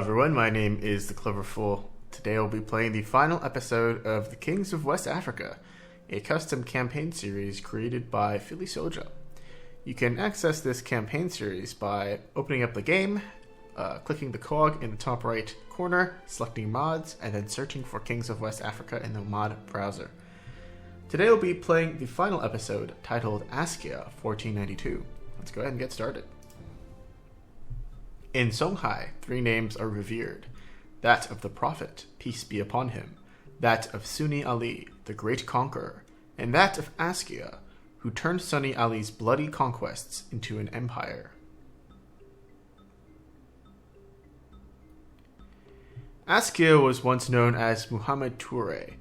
everyone, my name is The Clever Fool. Today I'll be playing the final episode of The Kings of West Africa, a custom campaign series created by Philly Soja. You can access this campaign series by opening up the game, clicking the cog in the top right corner, selecting mods, and then searching for Kings of West Africa in the mod browser. Today we'll be playing the final episode titled Askia 1492. Let's go ahead and get started. In Songhai, three names are revered: that of the Prophet, peace be upon him, that of Sunni Ali, the great conqueror, and that of Askia, who turned Sunni Ali's bloody conquests into an empire. Askia was once known as Muhammad Toure,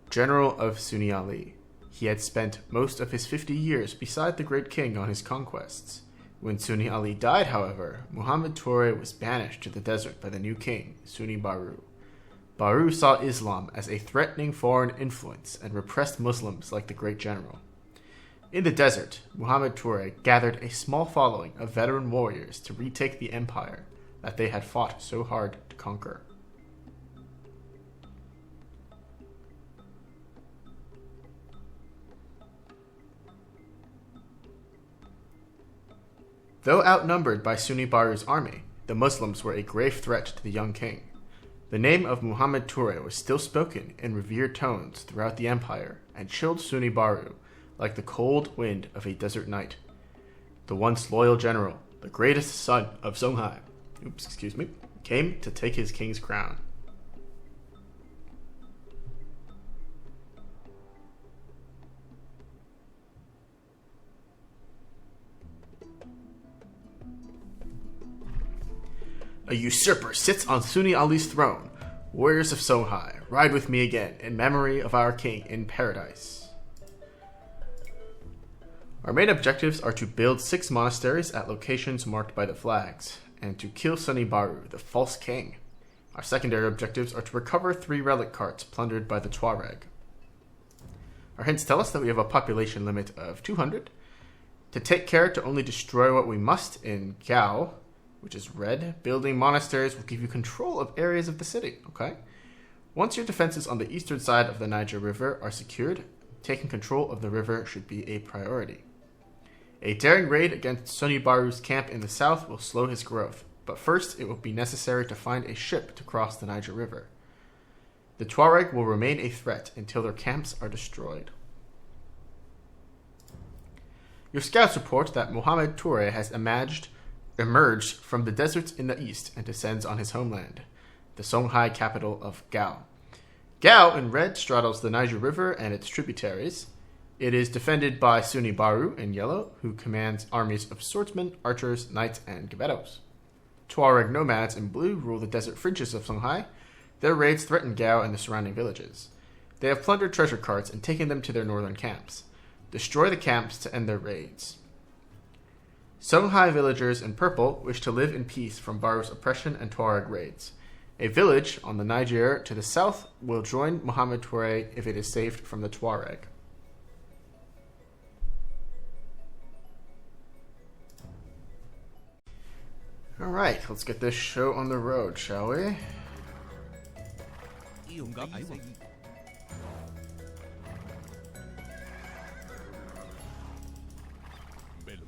general of Sunni Ali. He had spent most of his 50 years beside the great king on his conquests. When Sunni Ali died, however, Muhammad Toure was banished to the desert by the new king, Sunni Baru. Baru saw Islam as a threatening foreign influence and repressed Muslims like the great general. In the desert, Muhammad Toure gathered a small following of veteran warriors to retake the empire that they had fought so hard to conquer. Though outnumbered by Sunni Baru's army, the Muslims were a grave threat to the young king. The name of Muhammad Toure was still spoken in revered tones throughout the empire and chilled Sunni Baru like the cold wind of a desert night. The once loyal general, the greatest son of Songhai, came to take his king's crown. A usurper sits on Sunni Ali's throne. Warriors of Songhai, ride with me again in memory of our king in paradise. Our main objectives are to build 6 monasteries at locations marked by the flags, and to kill Sunni Baru, the false king. Our secondary objectives are to recover 3 relic carts plundered by the Tuareg. Our hints tell us that we have a population limit of 200. To take care to only destroy what we must in Gao, which is red, building monasteries will give you control of areas of the city, okay? Once your defenses on the eastern side of the Niger River are secured, taking control of the river should be a priority. A daring raid against Sunni Baru's camp in the south will slow his growth, but first it will be necessary to find a ship to cross the Niger River. The Tuareg will remain a threat until their camps are destroyed. Your scouts report that Muhammad Toure has emerged from the deserts in the east and descends on his homeland, the Songhai capital of Gao. Gao in red straddles the Niger River and its tributaries. It is defended by Sunni Baru in yellow, who commands armies of swordsmen, archers, knights, and gebetos. Tuareg nomads in blue rule the desert fringes of Songhai. Their raids threaten Gao and the surrounding villages. They have plundered treasure carts and taken them to their northern camps. Destroy the camps to end their raids. Songhai villagers in purple wish to live in peace from Baru's oppression and Tuareg raids. A village on the Niger to the south will join Muhammad Toure if it is saved from the Tuareg. Alright, let's get this show on the road, shall we?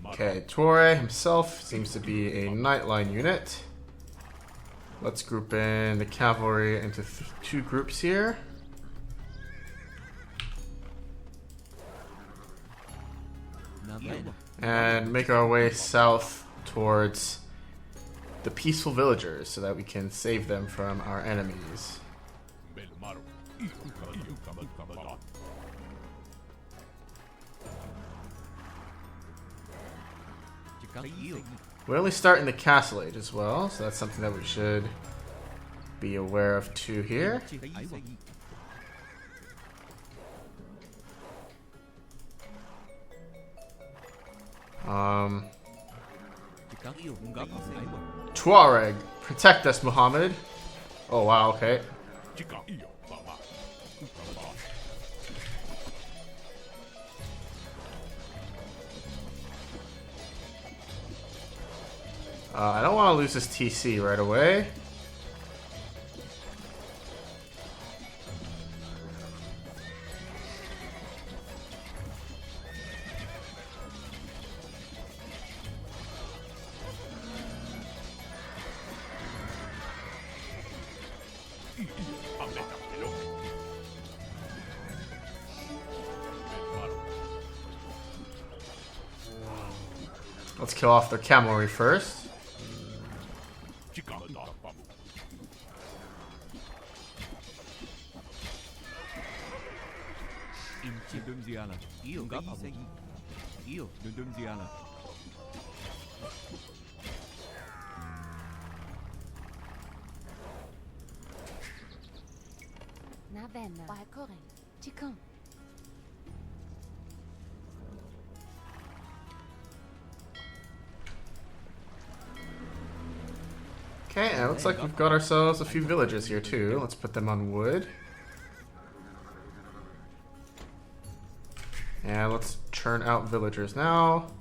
Okay, Toure himself seems to be a Nightline unit. Let's group in the cavalry into 2 groups here. And make our way south towards the peaceful villagers so that we can save them from our enemies. We only start in the castle age as well, so that's something that we should be aware of too here. Tuareg, protect us, Muhammad. Oh wow, okay. I don't want to lose this TC right away. Let's kill off their cavalry first. Okay, and it looks like we've got ourselves a few villagers here too. Let's put them on wood. And let's churn out villagers now.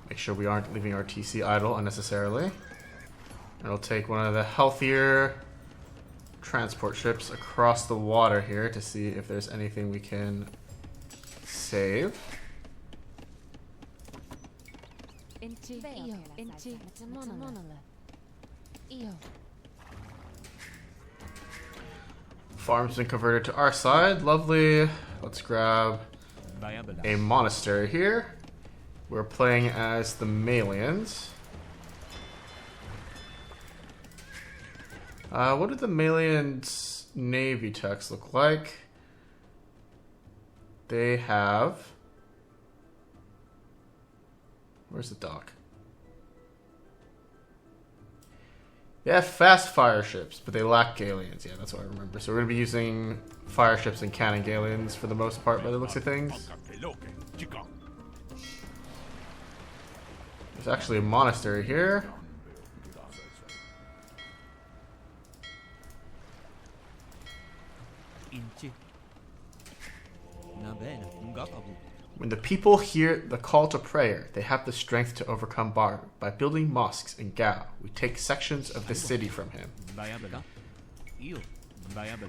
Make sure we aren't leaving our TC idle unnecessarily. And we'll take one of the healthier transport ships across the water here to see if there's anything we can save. Farm's been converted to our side. Lovely. Let's grab a monastery here. We're playing as the Malians. What do the Malians' navy techs look like? They have... Where's the dock? They have fast fire ships, but they lack galleons. Yeah, that's what I remember. So we're going to be using fire ships and cannon galleons for the most part by the looks of things. There's actually a monastery here. When the people hear the call to prayer, they have the strength to overcome Baru. By building mosques in Gao, we take sections of the city from him.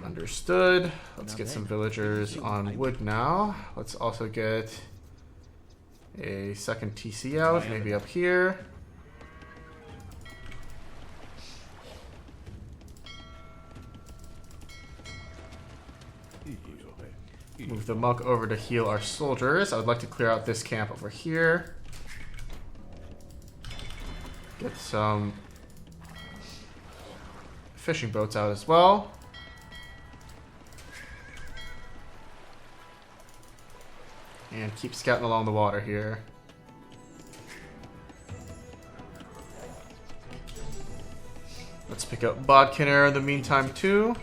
Understood. Let's get some villagers on wood now. Let's also get a second TC out, maybe up here. Move the monk over to heal our soldiers. I would like to clear out this camp over here. Get some fishing boats out as well. And keep scouting along the water here. Let's pick up Bodkin Air in the meantime too.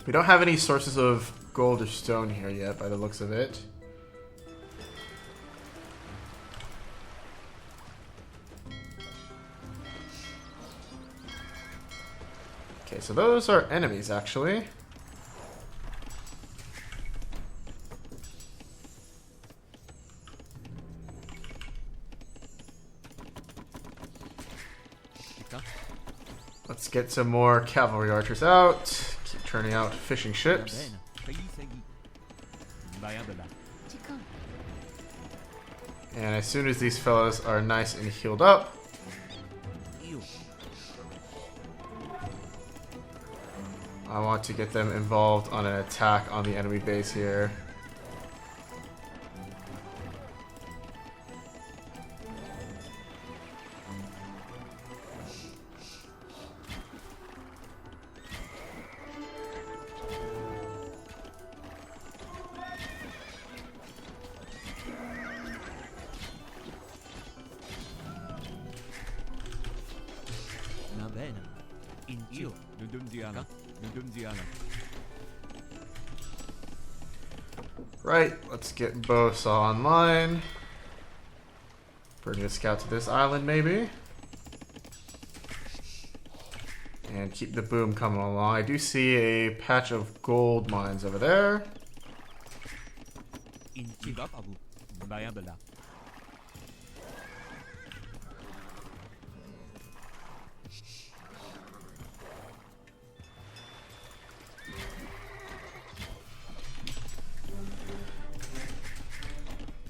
We don't have any sources of gold or stone here yet, by the looks of it. Okay, so those are enemies, actually. Let's get some more cavalry archers out. Keep turning out fishing ships. And as soon as these fellows are nice and healed up, I want to get them involved on an attack on the enemy base here. Right, let's get Bosa online. Bring a scout to this island, maybe. And keep the boom coming along. I do see a patch of gold mines over there.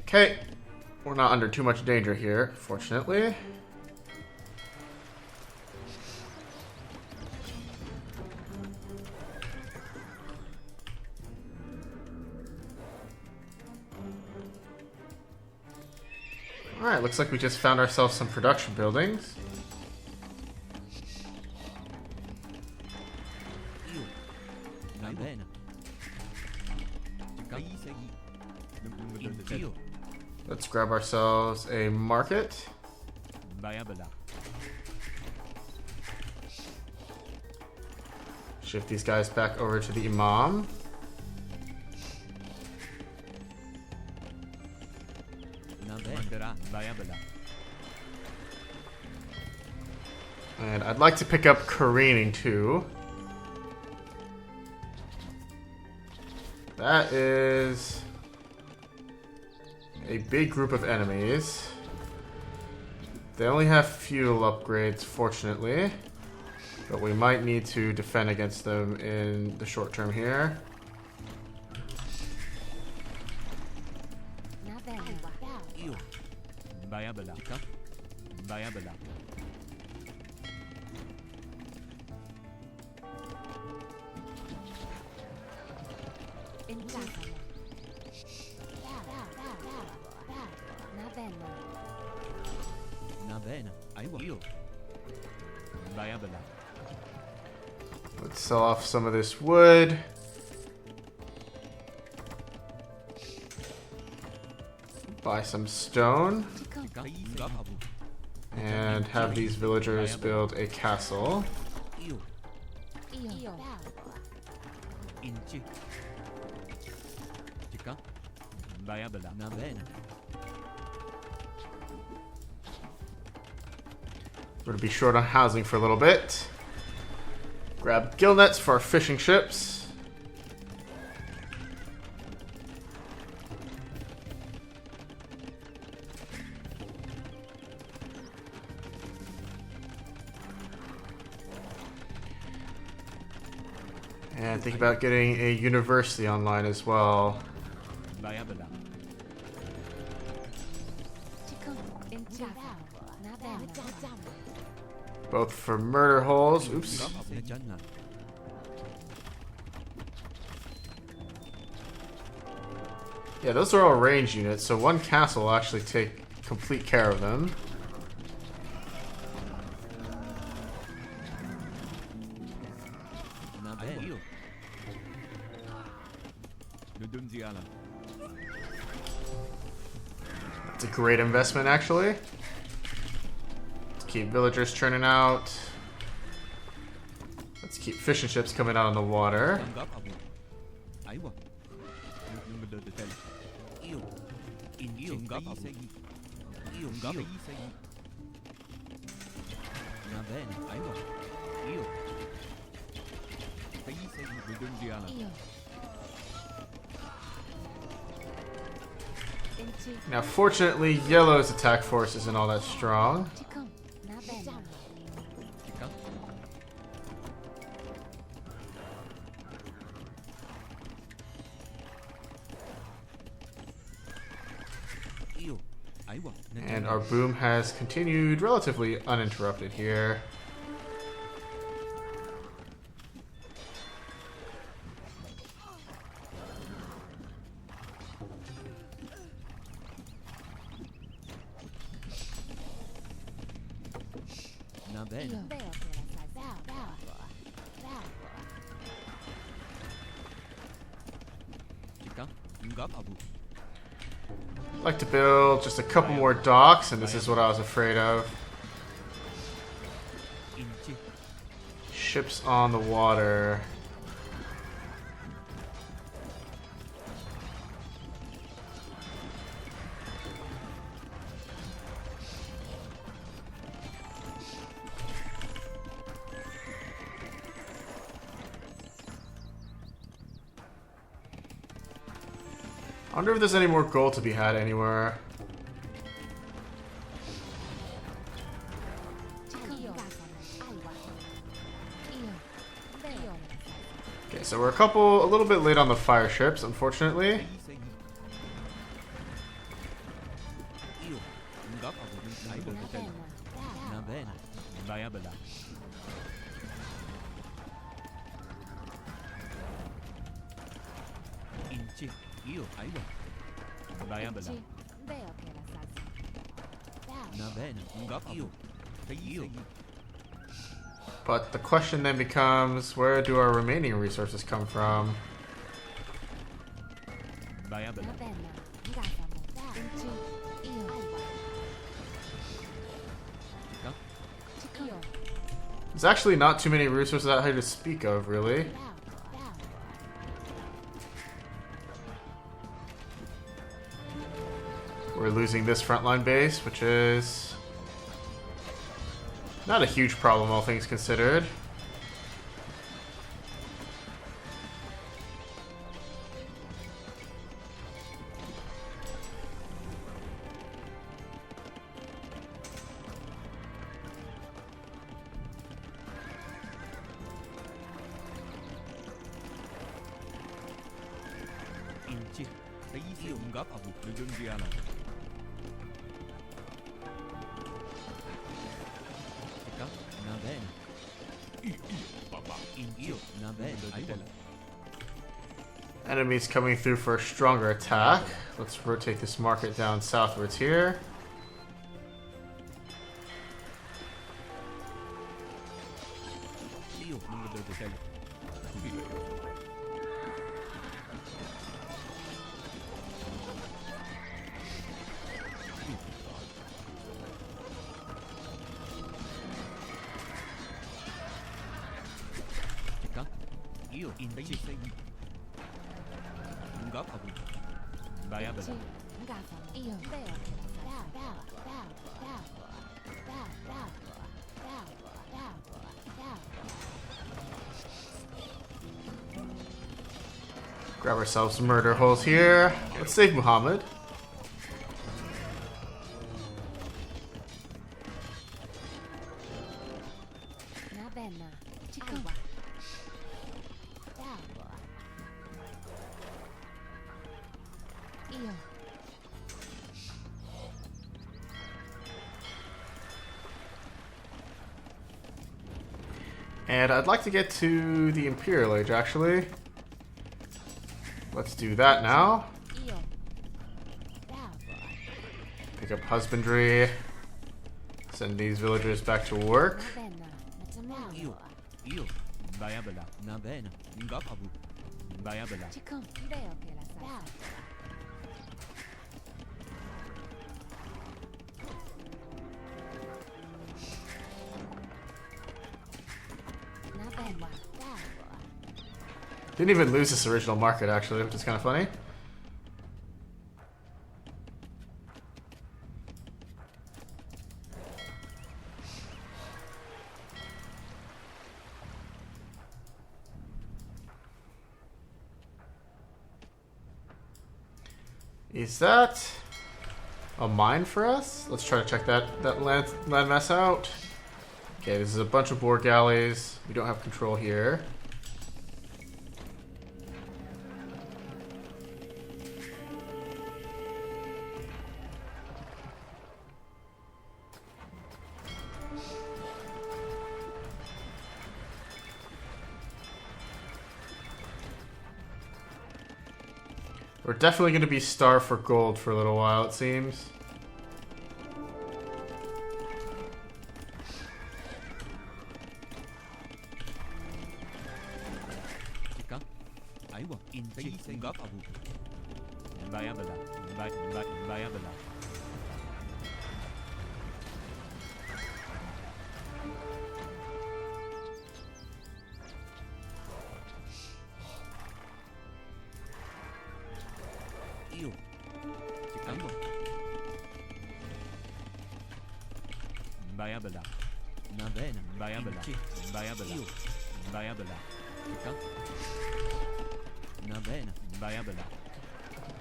Okay, we're not under too much danger here, fortunately. Alright, looks like we just found ourselves some production buildings. Let's grab ourselves a market. Shift these guys back over to the Imam. And I'd like to pick up careening too. That is a big group of enemies. They only have fuel upgrades, fortunately. But we might need to defend against them in the short term here. Let's sell off some of this wood. Buy some stone. And have these villagers build a castle. We're gonna be short on housing for a little bit. Grab gill nets for our fishing ships. And think about getting a university online as well. Both for murder holes. Oops. Yeah, those are all range units, so one castle will actually take complete care of them. That's a great investment, actually. Keep villagers churning out. Let's keep fishing ships coming out on the water. Now, fortunately, Yellow's attack force isn't all that strong. And our boom has continued relatively uninterrupted here. I'd like to build just a couple more docks, and this is what I was afraid of. Ships on the water. Wonder if there's any more gold to be had anywhere. Okay, so we're a little bit late on the fire ships, unfortunately. But the question then becomes, where do our remaining resources come from? There's actually not too many resources out here to speak of, really. We're losing this frontline base, which is not a huge problem, all things considered. Enemies coming through for a stronger attack. Let's rotate this market down southwards here. Grab ourselves some murder holes here. Let's save Muhammad. And I'd like to get to the Imperial Age, actually. Let's do that now. Pick up husbandry. Send these villagers back to work. Didn't even lose this original market, actually, which is kind of funny. Is that a mine for us? Let's try to check that landmass out. Okay, this is a bunch of boar galleys. We don't have control here. We're definitely going to be starved for gold for a little while, it seems.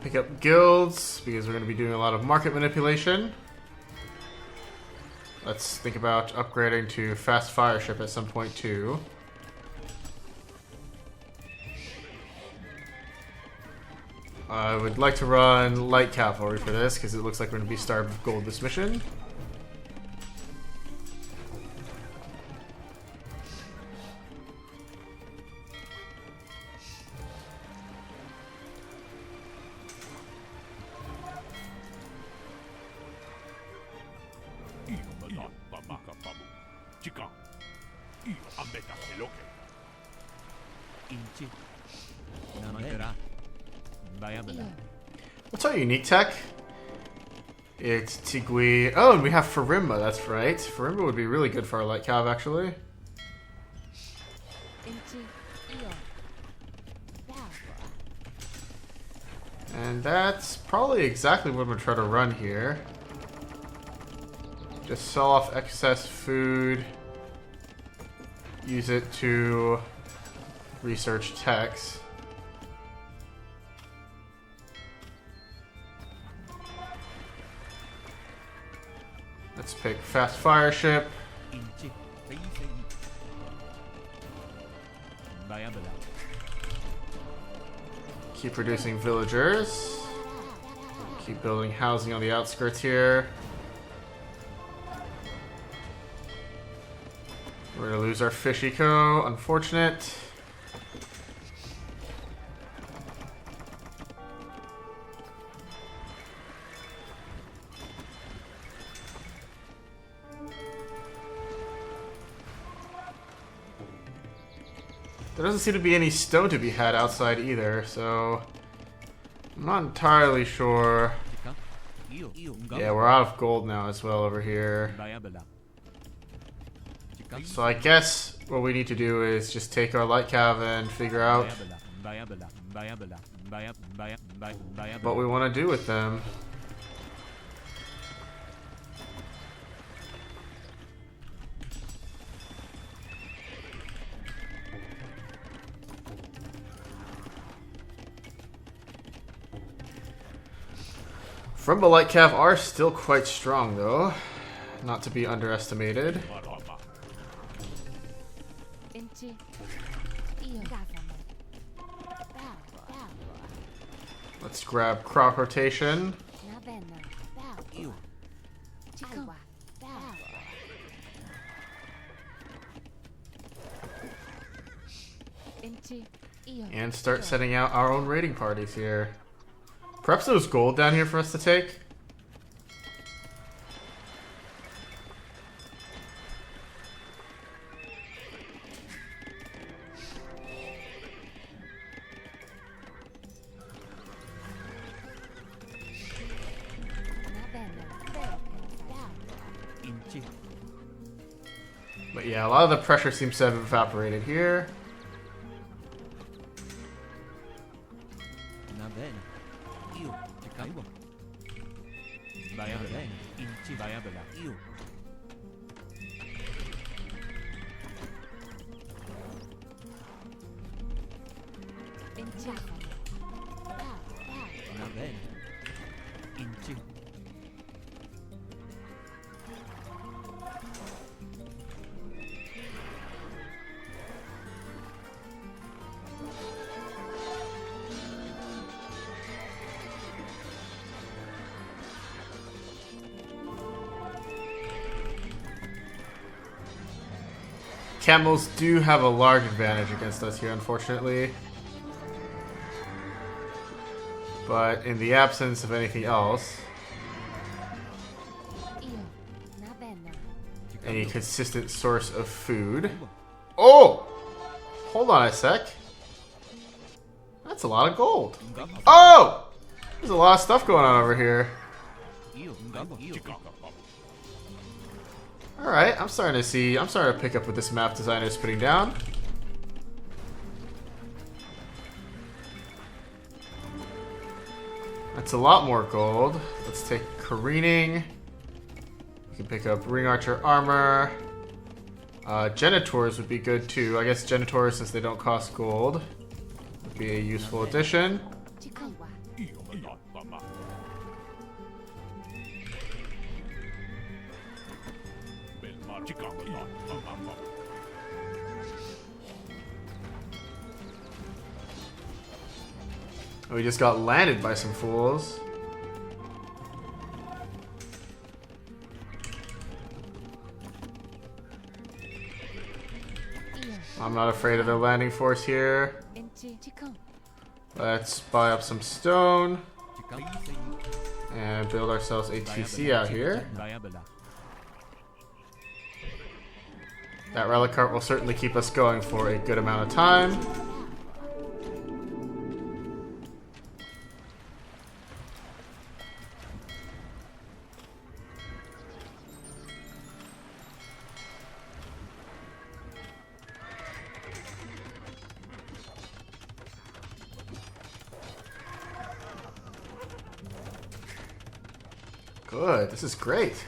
Pick up guilds, because we're going to be doing a lot of market manipulation. Let's think about upgrading to fast fire ship at some point too. I would like to run light cavalry for this, because it looks like we're going to be starved of gold this mission. What's our unique tech? It's Tigui. Oh, and we have Farimba, that's right. Farimba would be really good for our light cav, actually. And that's probably exactly what I'm going to try to run here. Just sell off excess food. Use it to research techs. Let's pick fast fire ship. Keep producing villagers. Keep building housing on the outskirts here. We're gonna lose our fish eco, unfortunate. There doesn't seem to be any stone to be had outside either, so I'm not entirely sure. Yeah, we're out of gold now as well over here. So I guess what we need to do is just take our light cav and figure out what we want to do with them. Frumba light cav are still quite strong though, not to be underestimated. Let's grab crop rotation. And start setting out our own raiding parties here. Perhaps there's gold down here for us to take. But yeah, a lot of the pressure seems to have evaporated here. Camels do have a large advantage against us here, unfortunately. But in the absence of anything else, any consistent source of food. Oh! Hold on a sec. That's a lot of gold. Oh! There's a lot of stuff going on over here. Alright, I'm starting to pick up what this map designer is putting down. That's a lot more gold. Let's take careening. We can pick up ring archer armor. Genitors would be good too. I guess genitors, since they don't cost gold, would be a useful addition. We just got landed by some fools. I'm not afraid of the landing force here. Let's buy up some stone and build ourselves a TC out here. That relic cart will certainly keep us going for a good amount of time. Good, this is great.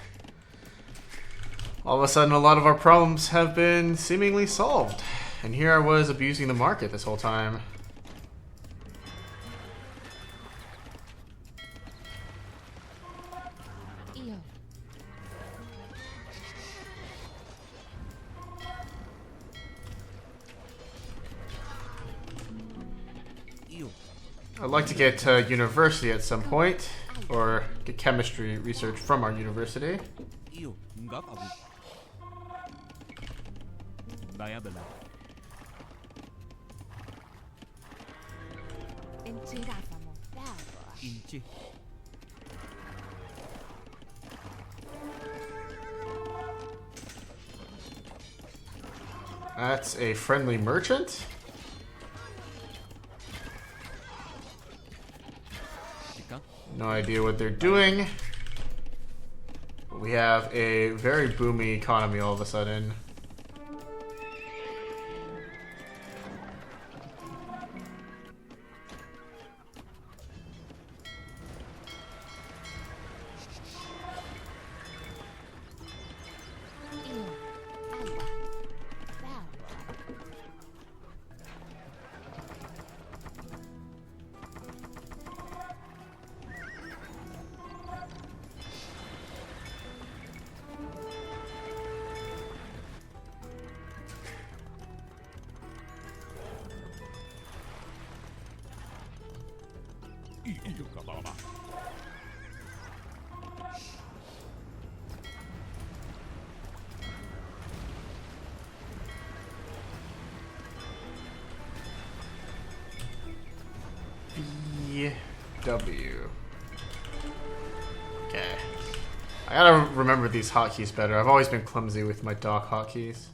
All of a sudden, a lot of our problems have been seemingly solved. And here I was abusing the market this whole time. I'd like to get to university at some point, or get chemistry research from our university. That's a friendly merchant. No idea what they're doing. But we have a very boomy economy all of a sudden. W. Okay. I gotta remember these hotkeys better. I've always been clumsy with my dock hotkeys.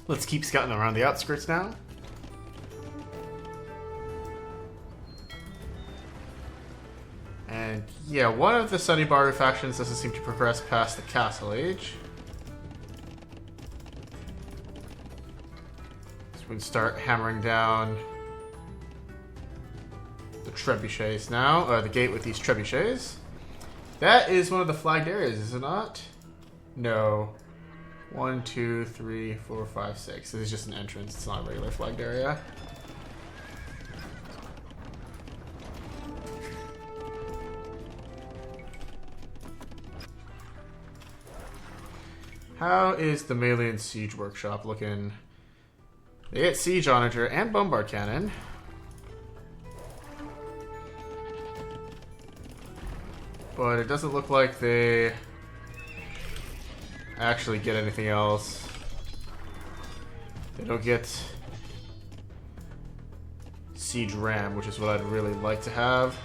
Let's keep scouting around the outskirts now. And yeah, one of the Sunni Baru factions doesn't seem to progress past the Castle Age. So we can start hammering down the trebuchets now, or the gate with these trebuchets. That is one of the flagged areas, is it not? No. 1, 2, 3, 4, 5, 6. This is just an entrance. It's not a regular flagged area. How is the Malian Siege Workshop looking? They get Siege Onager and Bombard Cannon. But it doesn't look like they actually get anything else. They don't get Siege Ram, which is what I'd really like to have.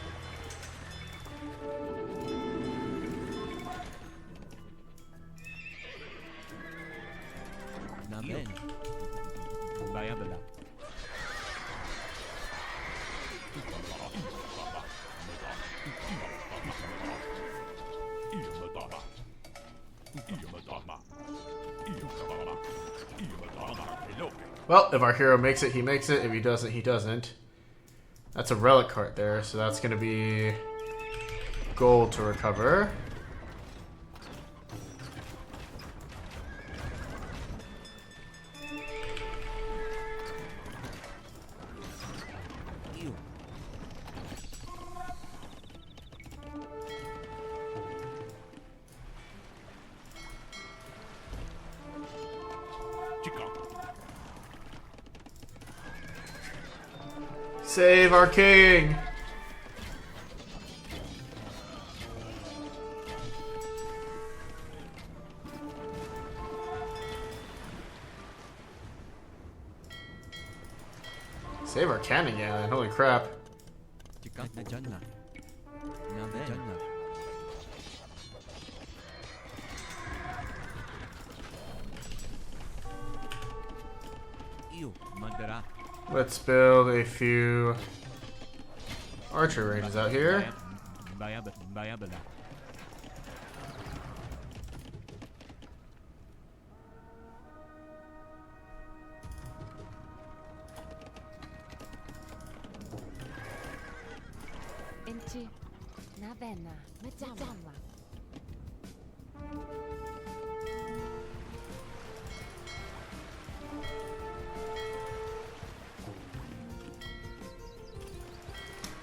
Well, if our hero makes it, he makes it. If he doesn't, he doesn't. That's a relic cart there, so that's going to be gold to recover. Save our king! Save our cannon, yeah, holy crap. Let's build a few archer ranges out here.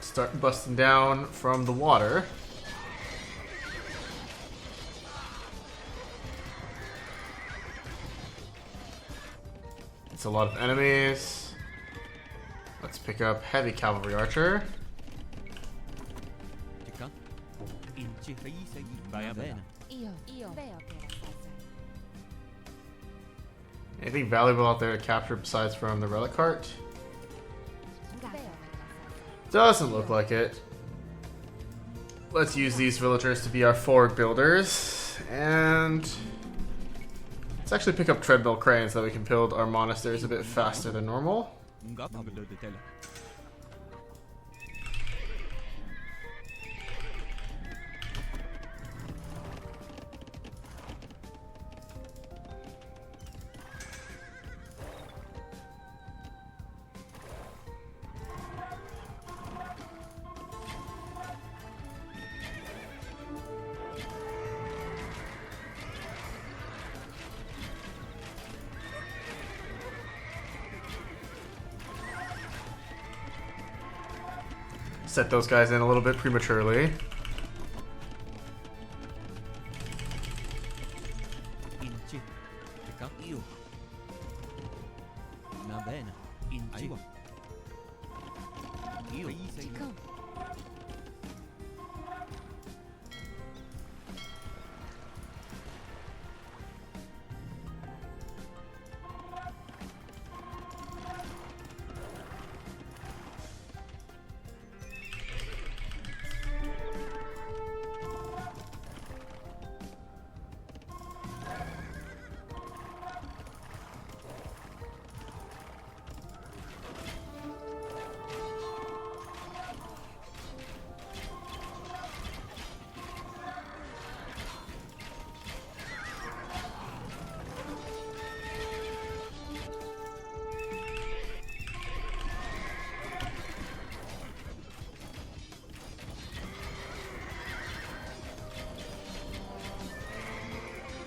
Start busting down from the water. It's a lot of enemies. Let's pick up heavy cavalry archer. Anything valuable out there to capture besides from the relic cart? Doesn't look like it. Let's use these villagers to be our forward builders. And let's actually pick up treadmill cranes so that we can build our monasteries a bit faster than normal. Set those guys in a little bit prematurely.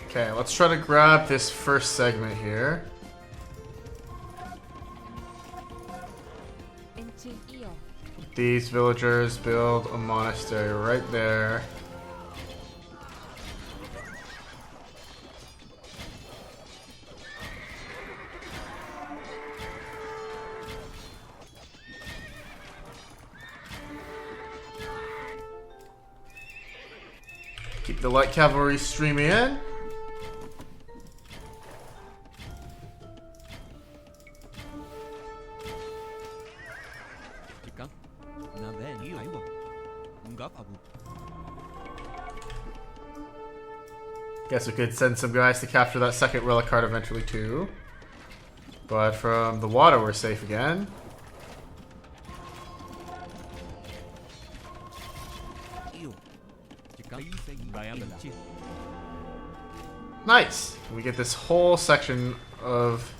Okay, let's try to grab this first segment here. These villagers build a monastery right there. Keep the light cavalry streaming in. Guess we could send some guys to capture that second relic card eventually too. But from the water we're safe again. Nice! We get this whole section of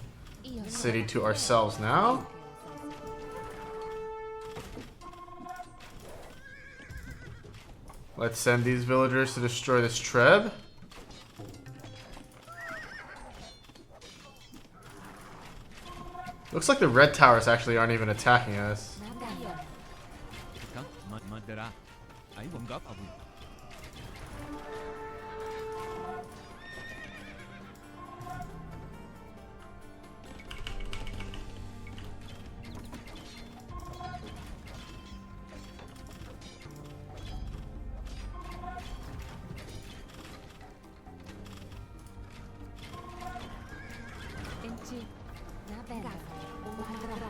the city to ourselves now. Let's send these villagers to destroy this Treb. Looks like the red towers actually aren't even attacking us.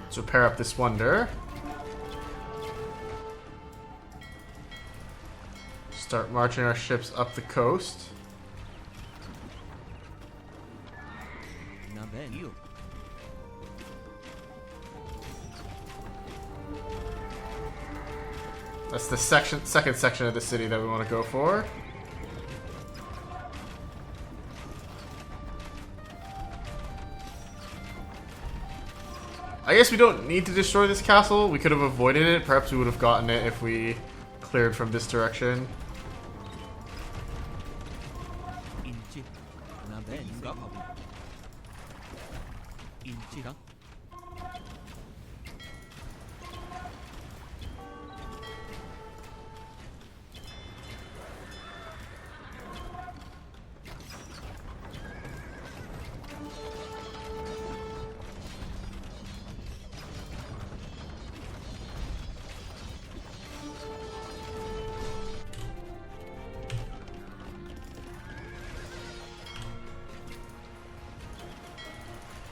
Let's repair up this wonder. Start marching our ships up the coast. That's the second section of the city that we want to go for. I guess we don't need to destroy this castle. We could have avoided it. Perhaps we would have gotten it if we cleared from this direction.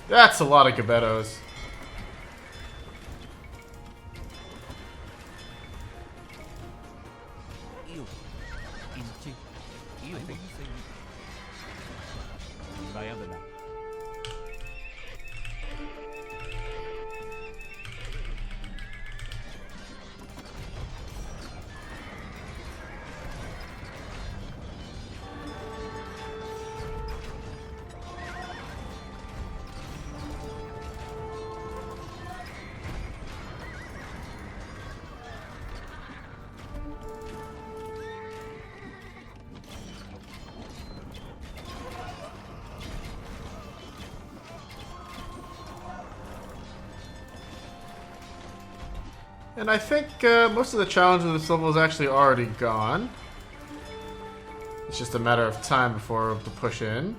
That's a lot of Gebettos. And I think most of the challenge of this level is actually already gone. It's just a matter of time before we're able to push in.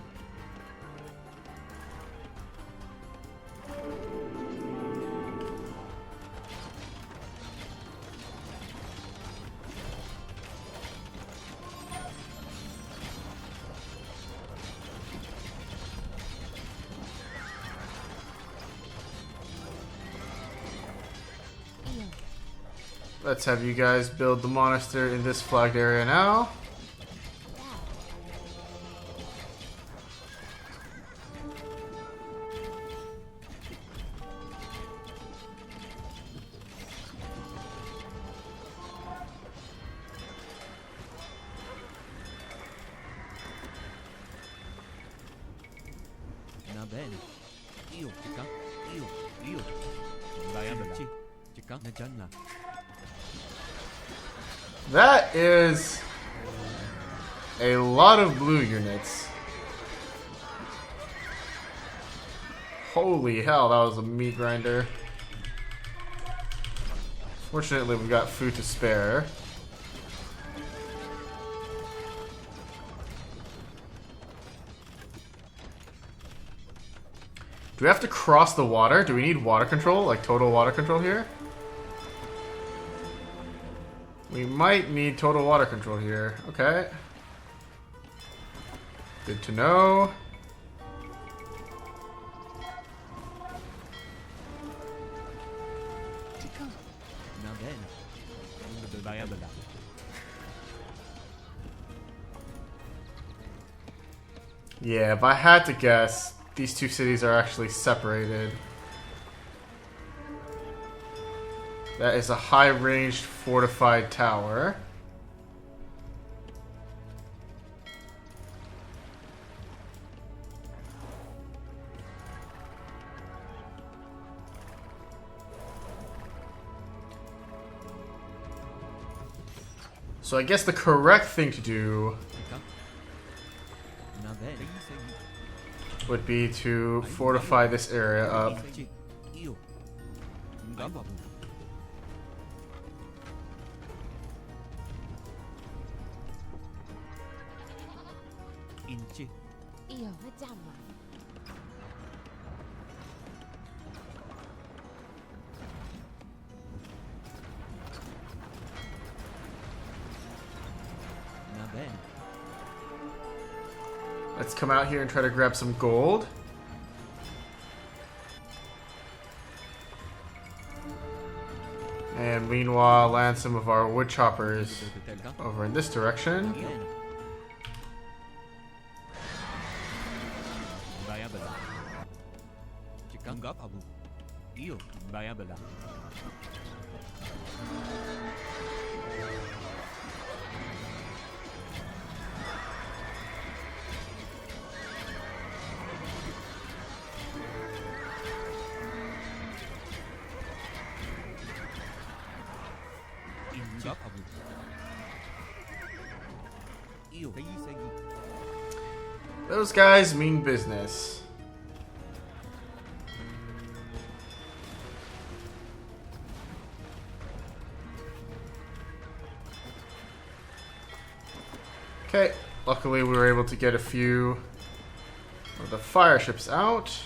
Let's have you guys build the monastery in this flagged area now. That is a lot of blue units. Holy hell, that was a meat grinder. Fortunately, we've got food to spare. Do we have to cross the water? Do we need water control? Like total water control here? We might need total water control here. Okay. Good to know. Yeah, if I had to guess, these two cities are actually separated. That is a high-ranged fortified tower. So I guess the correct thing to do would be to fortify this area up. Let's come out here and try to grab some gold. And meanwhile, land some of our wood choppers over in this direction. Those guys mean business. Okay, luckily we were able to get a few of the fire ships out.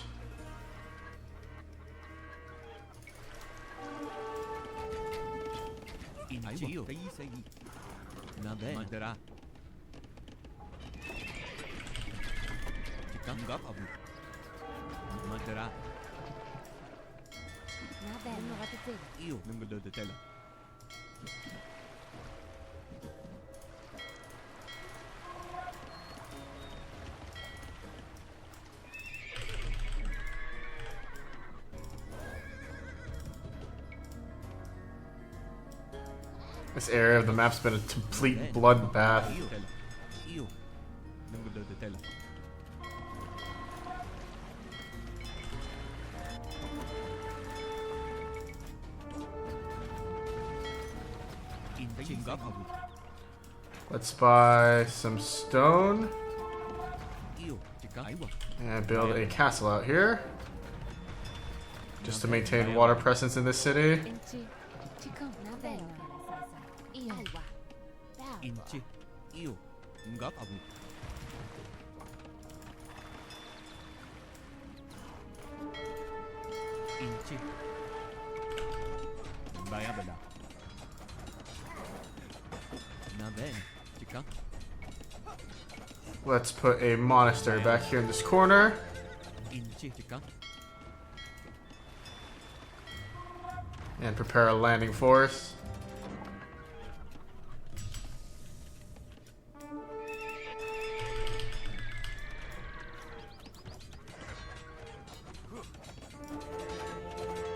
This area of the map's been a complete bloodbath. Let's buy some stone and build a castle out here just to maintain water presence in this city. Let's put a monastery back here in this corner. And prepare a landing force.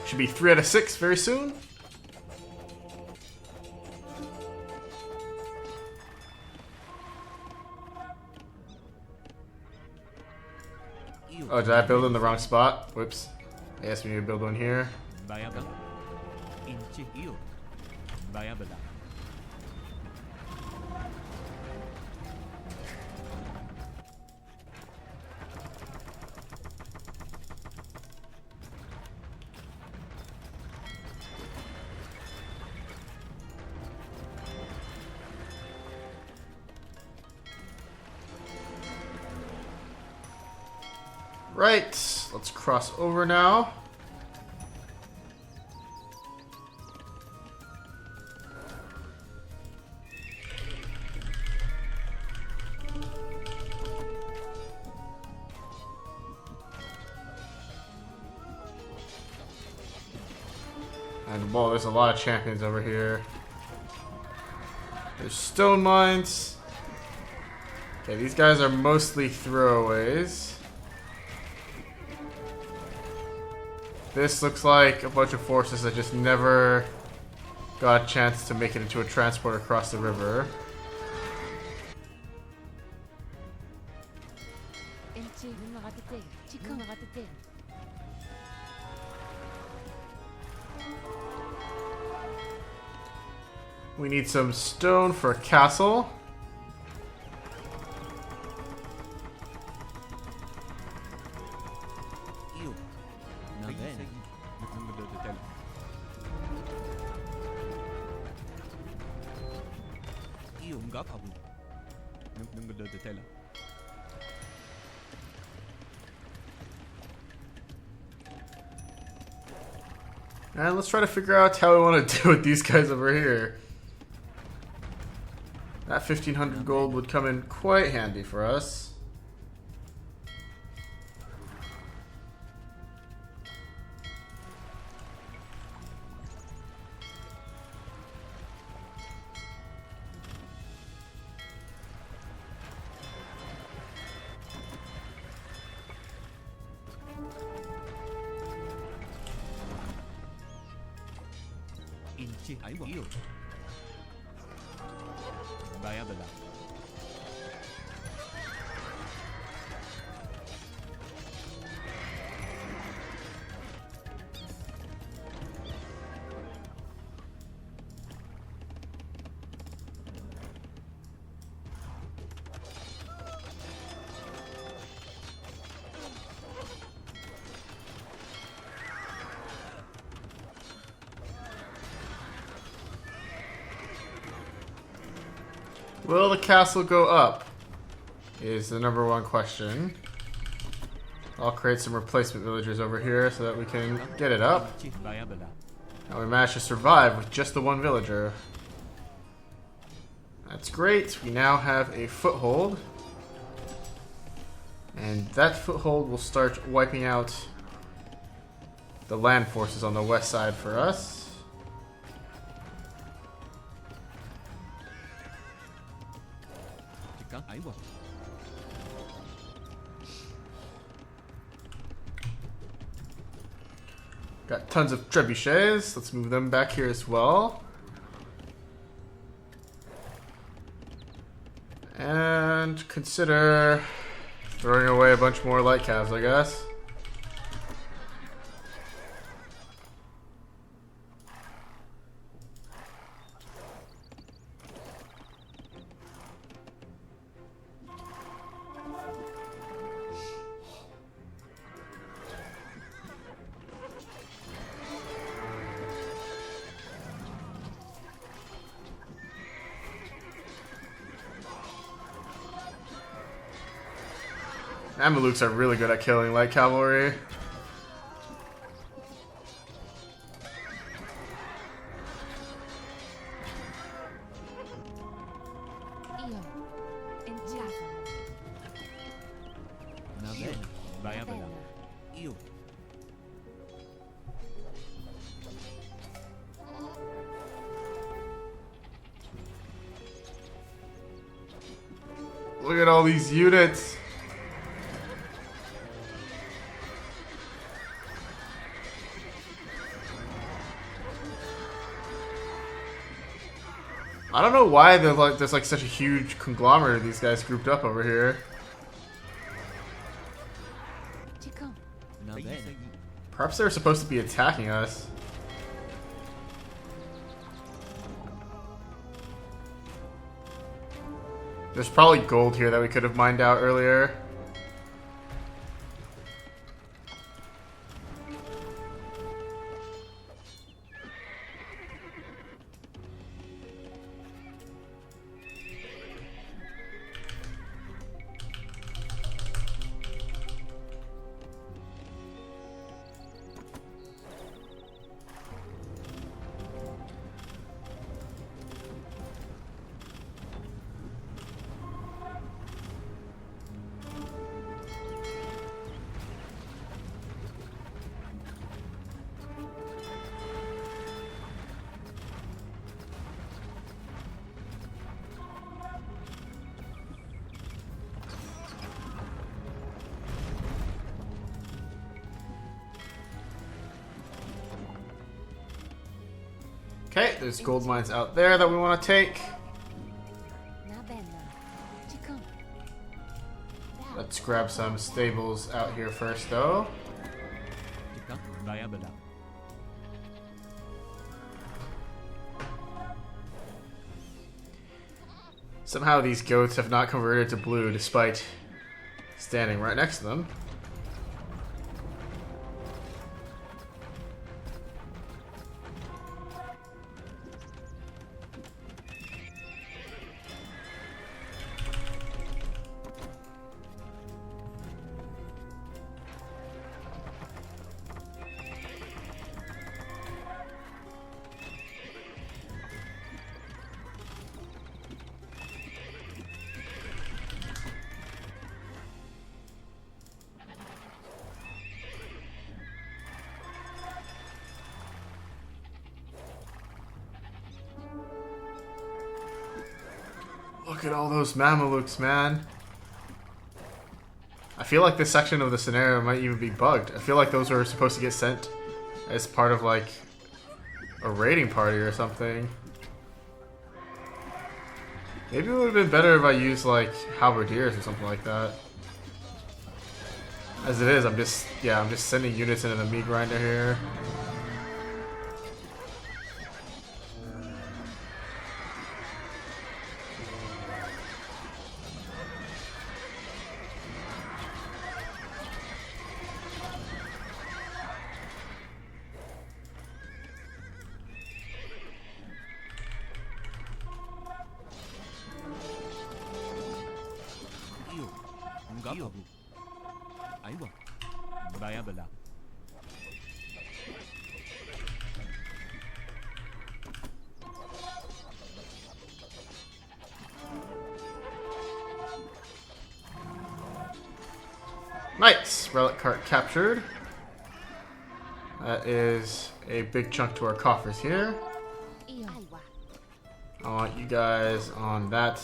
Should be 3 out of 6 very soon. Oh, did I build in the wrong spot? Whoops. I guess we need to build one here. Right, let's cross over now. And whoa, there's a lot of champions over here. There's stone mines. Okay, these guys are mostly throwaways. This looks like a bunch of forces that just never got a chance to make it into a transport across the river. We need some stone for a castle. And let's try to figure out how we want to deal with these guys over here. That 1500 gold would come in quite handy for us. Will the castle go up? Is the number one question. I'll create some replacement villagers over here so that we can get it up. Now we managed to survive with just the one villager. That's great. We now have a foothold. And that foothold will start wiping out the land forces on the west side for us. Got tons of trebuchets. Let's move them back here as well. And consider throwing away a bunch more light calves, I guess. Mamelukes are really good at killing light cavalry. Look at all these units. I don't know why there's like such a huge conglomerate of these guys grouped up over here. Perhaps they're supposed to be attacking us. There's probably gold here that we could have mined out earlier. Okay, there's gold mines out there that we want to take. Let's grab some stables out here first, though. Somehow these goats have not converted to blue despite standing right next to them. Look at all those Mamelukes, man. I feel like this section of the scenario might even be bugged. I feel like those are supposed to get sent as part of like a raiding party or something. Maybe it would have been better if I used like halberdiers or something like that. As it is, I'm just sending units into the meat grinder here. Nice! Relic cart captured. That is a big chunk to our coffers here. I want you guys on that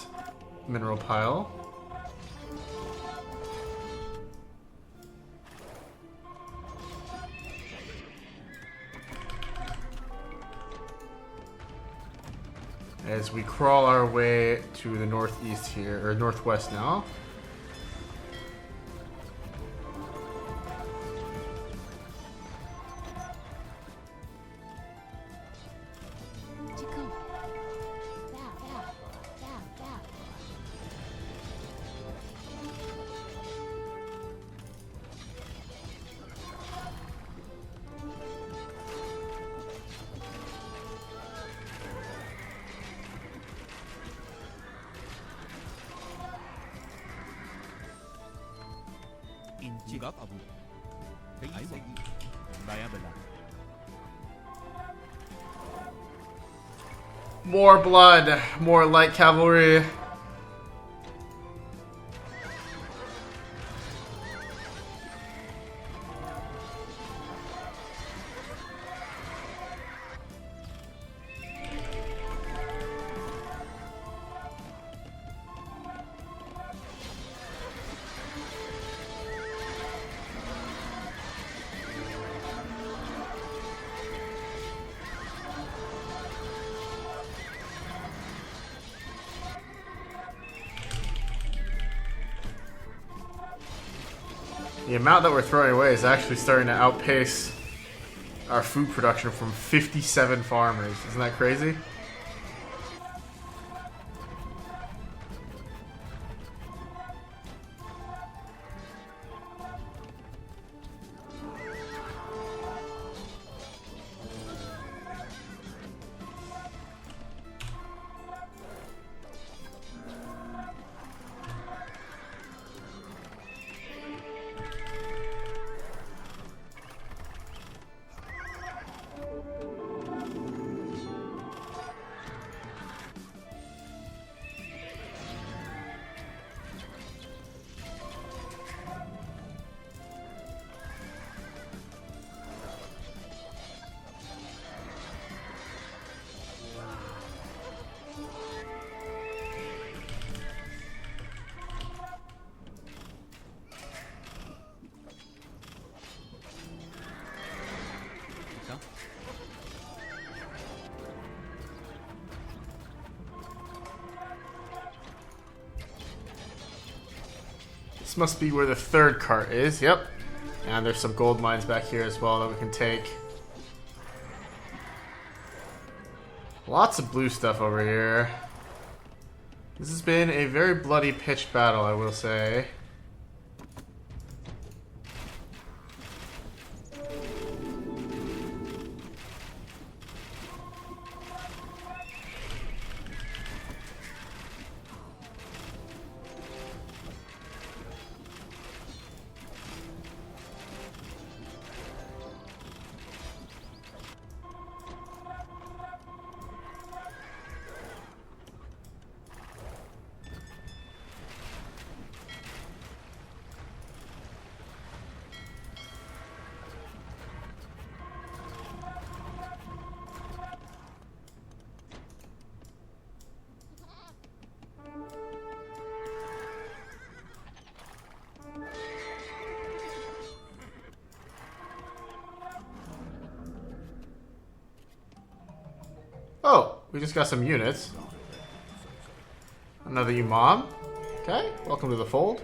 mineral pile. As we crawl our way to the northeast here, or northwest now. More blood, more light cavalry. The amount that we're throwing away is actually starting to outpace our food production from 57 farmers. Isn't that crazy? This must be where the third cart is. Yep. And there's some gold mines back here as well that we can take. Lots of blue stuff over here. This has been a very bloody pitched battle, I will say. Oh, we just got some units. Another Imam. Okay, welcome to the fold.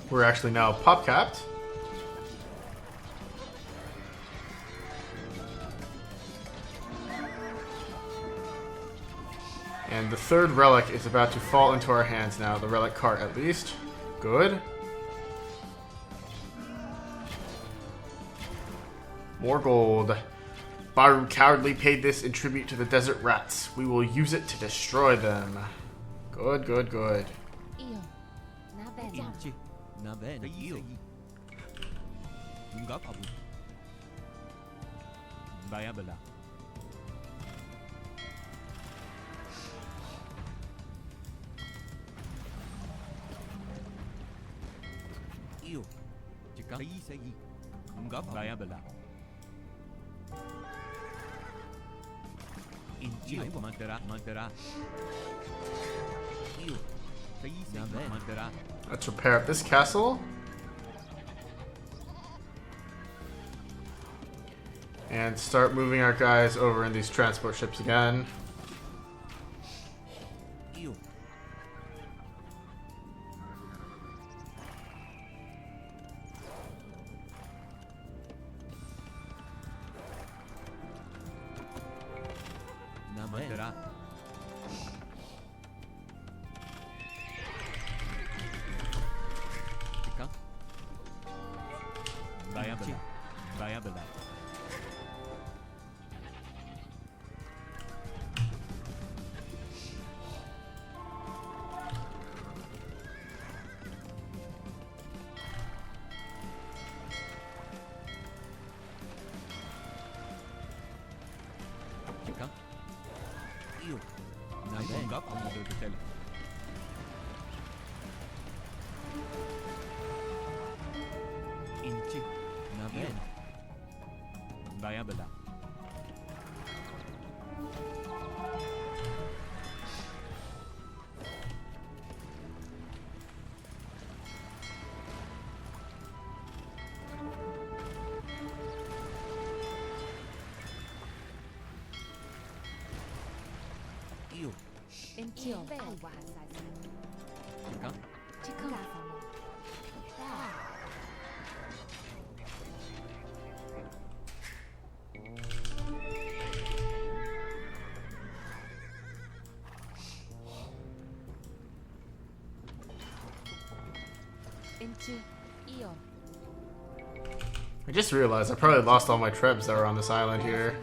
We're actually now pop capped. And the third relic is about to fall into our hands now. The relic cart, at least. Good. More gold. Baru cowardly paid this in tribute to the desert rats. We will use it to destroy them. Good, good, good. Let's repair up this castle. And start moving our guys over in these transport ships again. I just realized I probably lost all my trebs that were on this island here.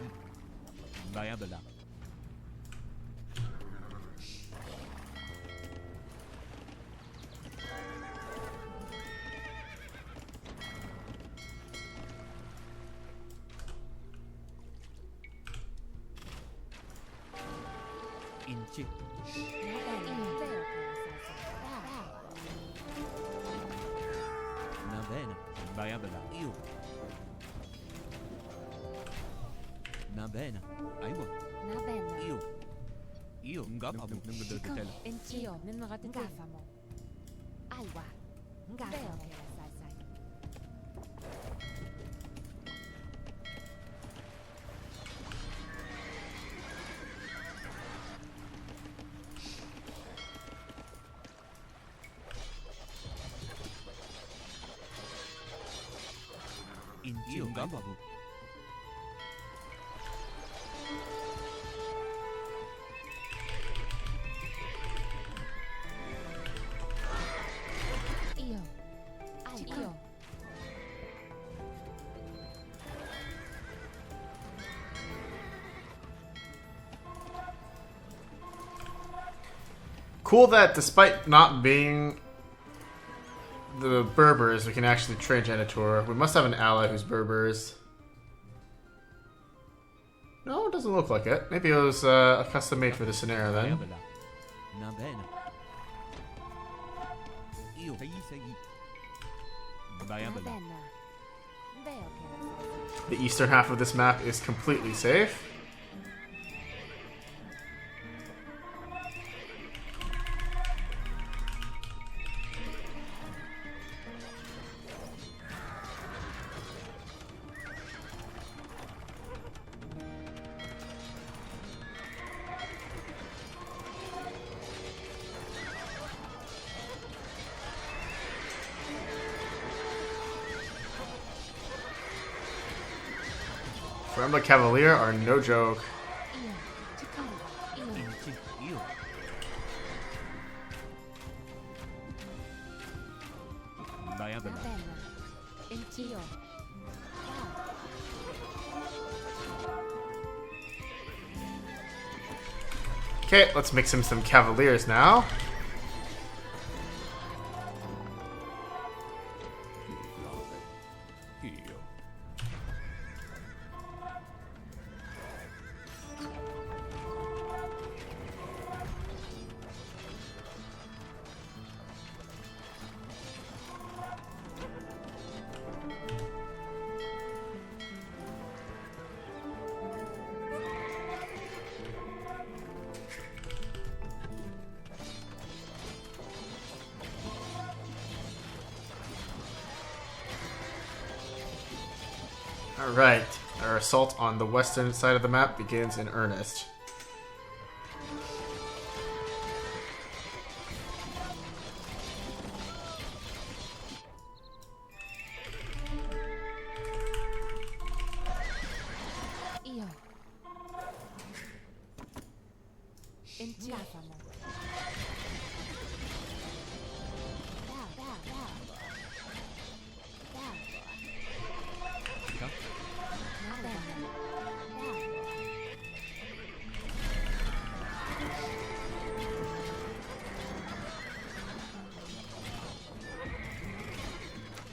Sunni Baru. Cool that despite not being the Berbers, we can actually train Janitor. We must have an ally who's Berbers. No, it doesn't look like it. Maybe it was a custom made for the scenario then. The eastern half of this map is completely safe. Remember, Cavalier are no joke. Okay, let's mix him some Cavaliers now. Alright, our assault on the western side of the map begins in earnest.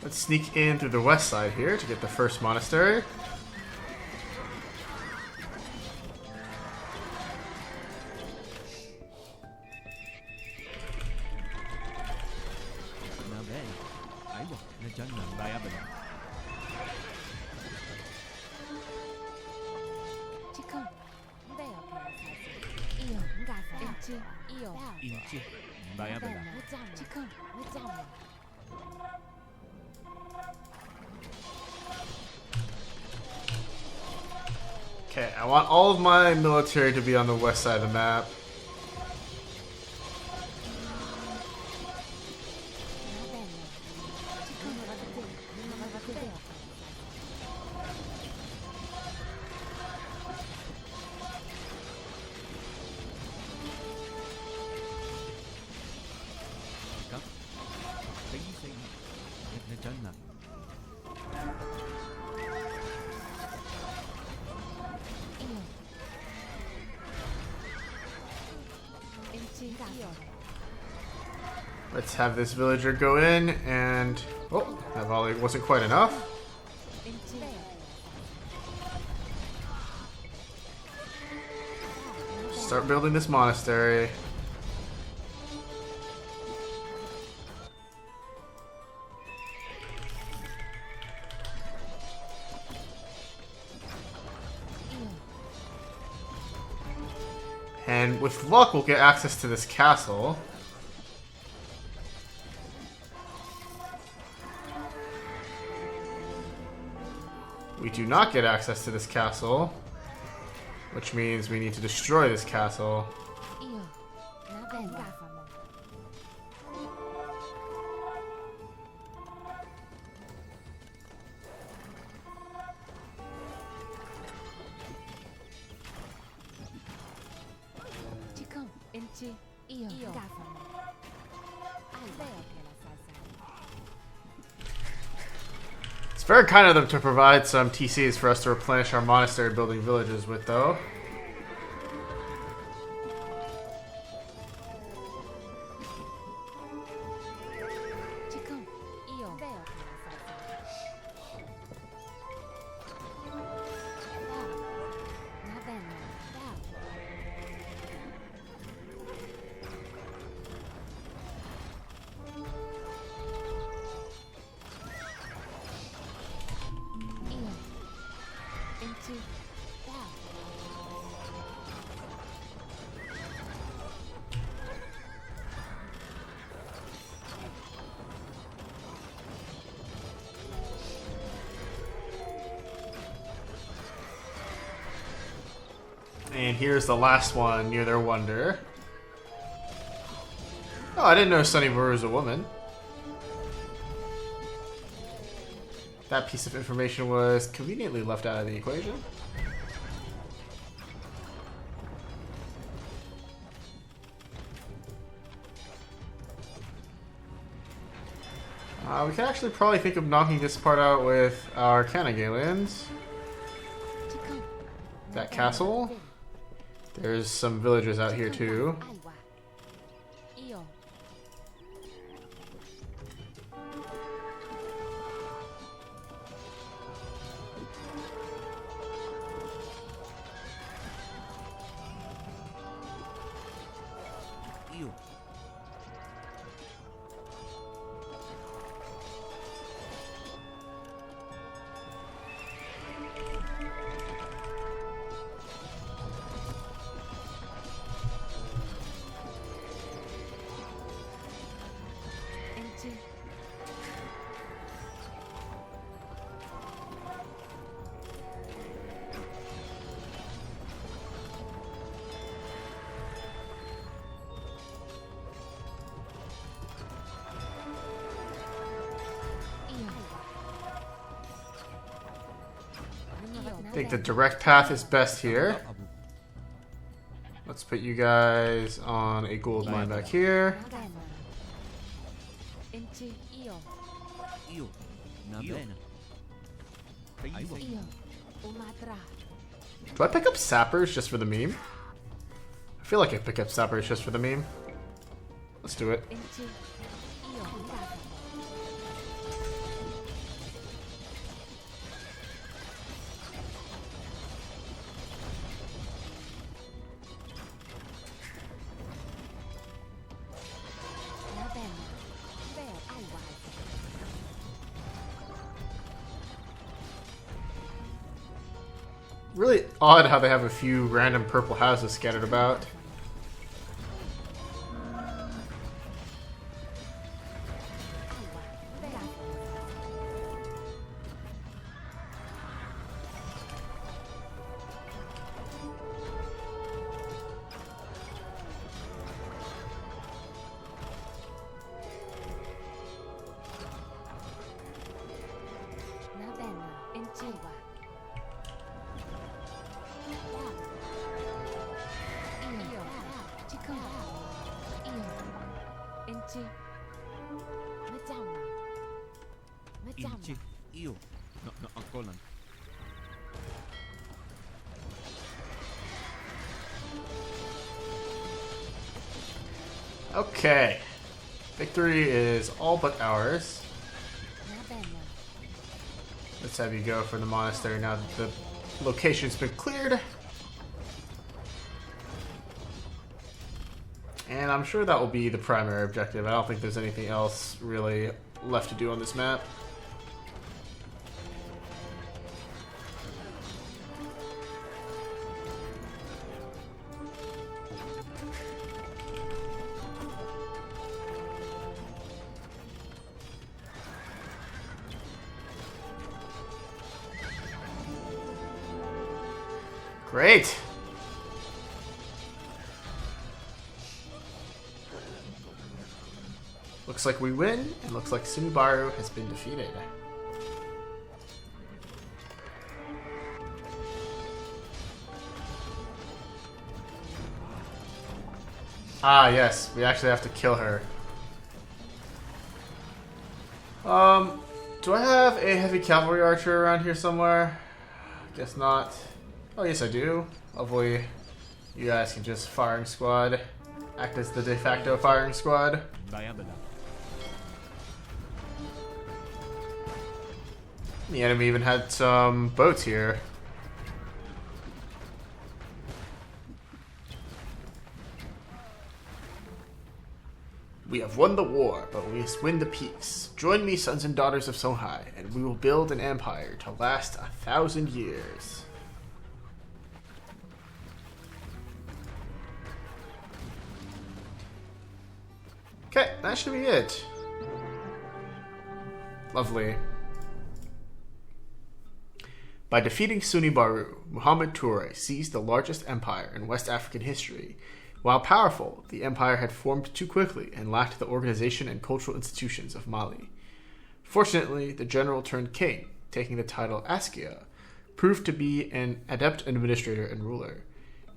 Let's sneak in through the west side here to get the first monastery. Okay, I want all of my military to be on the west side of the map. Let's have this villager go in and... Oh, that volley wasn't quite enough. Start building this monastery. And with luck, we'll get access to this castle. We do not get access to this castle, which means we need to destroy this castle. It's very kind of them to provide some TCs for us to replenish our monastery building villages with, though. And here's the last one near their wonder. Oh, I didn't know Sunni Baru was a woman. That piece of information was conveniently left out of the equation. We can actually probably think of knocking this part out with our Kanagalians. That castle. There's some villagers out here too. I think the direct path is best here. Let's put you guys on a gold mine back here. Do I pick up sappers just for the meme? I feel like I pick up sappers just for the meme. Let's do it. Really odd how they have a few random purple houses scattered about. Okay. Victory is all but ours. Let's have you go for the monastery now that the location's been cleared. And I'm sure that will be the primary objective. I don't think there's anything else really left to do on this map. Great! Looks like we win, and looks like Sunni Baru has been defeated. Ah, yes. We actually have to kill her. Do I have a heavy cavalry archer around here somewhere? Guess not. Oh, yes, I do. Hopefully, you guys can just firing squad. Act as the de facto firing squad. The enemy even had some boats here. We have won the war, but we must win the peace. Join me, sons and daughters of Songhai, and we will build an empire to last 1,000 years. Okay, that should be it. Lovely. By defeating Sunni Baru, Muhammad Toure seized the largest empire in West African history. While powerful, the empire had formed too quickly and lacked the organization and cultural institutions of Mali. Fortunately, the general turned king, taking the title Askia, proved to be an adept administrator and ruler.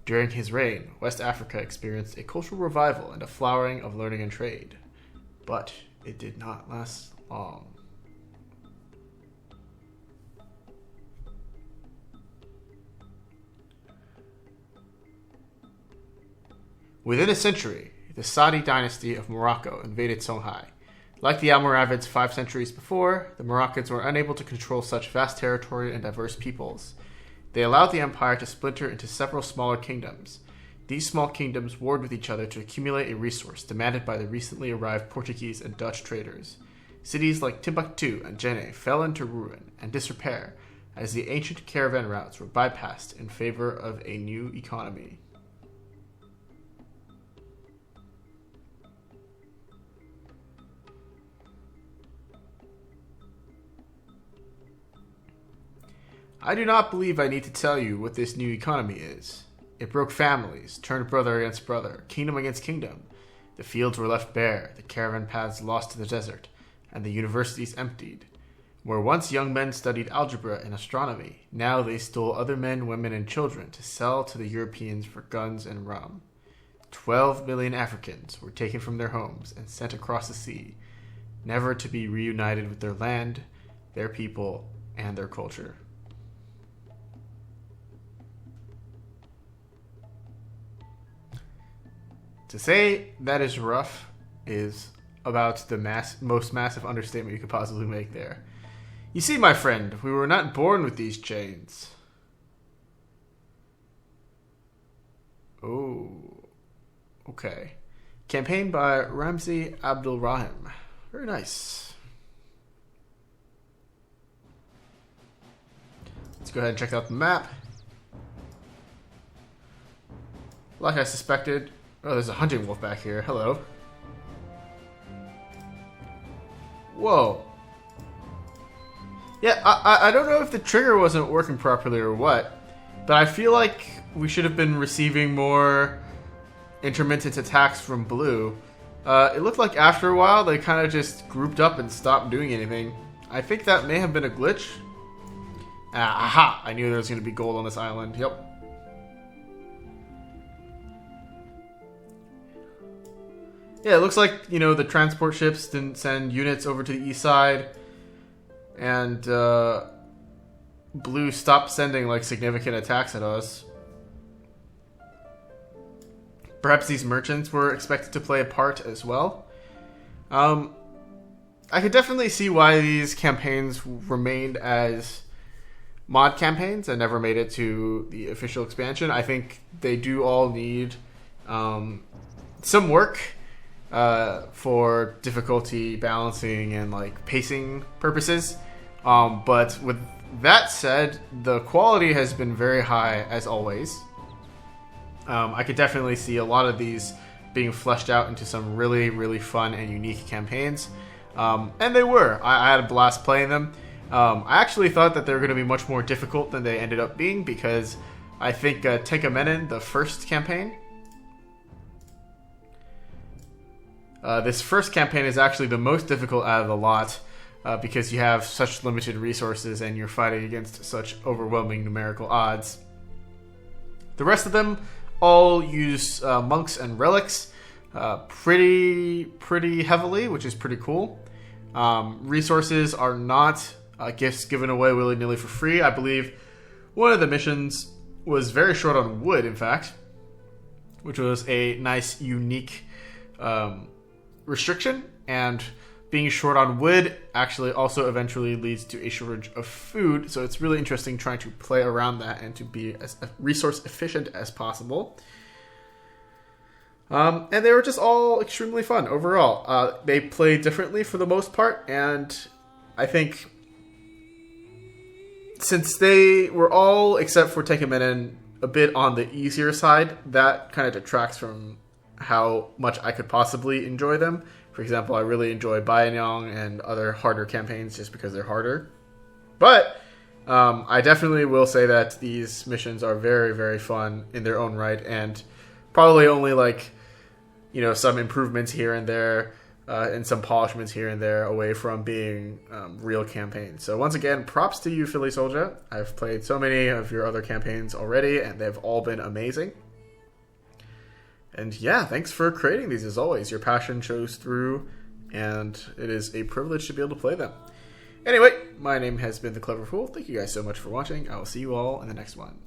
During his reign, West Africa experienced a cultural revival and a flowering of learning and trade. But it did not last long. Within a century, the Saadi dynasty of Morocco invaded Songhai. Like the Almoravids 5 centuries before, the Moroccans were unable to control such vast territory and diverse peoples. They allowed the empire to splinter into several smaller kingdoms. These small kingdoms warred with each other to accumulate a resource demanded by the recently arrived Portuguese and Dutch traders. Cities like Timbuktu and Djenné fell into ruin and disrepair as the ancient caravan routes were bypassed in favor of a new economy. I do not believe I need to tell you what this new economy is. It broke families, turned brother against brother, kingdom against kingdom. The fields were left bare, the caravan paths lost to the desert, and the universities emptied. Where once young men studied algebra and astronomy, now they stole other men, women, and children to sell to the Europeans for guns and rum. 12 million Africans were taken from their homes and sent across the sea, never to be reunited with their land, their people, and their culture. To say that is rough is about the most massive understatement you could possibly make there. You see, my friend, we were not born with these chains. Oh, okay. Campaign by Ramzi Abdul Rahim. Very nice. Let's go ahead and check out the map. Like I suspected. Oh, there's a hunting wolf back here. Hello. Whoa. Yeah, I don't know if the trigger wasn't working properly or what, but I feel like we should have been receiving more intermittent attacks from blue. It looked like after a while they kind of just grouped up and stopped doing anything. I think that may have been a glitch. Aha! I knew there was going to be gold on this island. Yep. Yeah, it looks like, you know, the transport ships didn't send units over to the east side. And, blue stopped sending, like, significant attacks at us. Perhaps these merchants were expected to play a part as well. I could definitely see why these campaigns remained as mod campaigns and never made it to the official expansion. I think they do all need, some work. For difficulty balancing and like pacing purposes. But with that said, the quality has been very high as always. I could definitely see a lot of these being fleshed out into some really, really fun and unique campaigns. And they were. I had a blast playing them. I actually thought that they were going to be much more difficult than they ended up being because I think Tenkamenen, the first campaign, this first campaign is actually the most difficult out of the lot because you have such limited resources and you're fighting against such overwhelming numerical odds. The rest of them all use monks and relics, pretty heavily, which is pretty cool. Resources are not gifts given away willy-nilly for free. I believe one of the missions was very short on wood, in fact, which was a nice, unique restriction. And being short on wood actually also eventually leads to a shortage of food. So it's really interesting trying to play around that and to be as resource efficient as possible. And they were just all extremely fun overall. They play differently for the most part, and I think since they were all, except for Tenkamenon, a bit on the easier side, that kind of detracts from how much I could possibly enjoy them. For example, I really enjoy Baiyang and other harder campaigns just because they're harder. But I definitely will say that these missions are very, very fun in their own right, and probably only some improvements here and there and some polishments here and there away from being real campaigns. So once again, props to you, Philly Soldier. I've played so many of your other campaigns already, and they've all been amazing. And yeah, thanks for creating these as always. Your passion shows through, and it is a privilege to be able to play them. Anyway, my name has been The Clever Fool. Thank you guys so much for watching. I will see you all in the next one.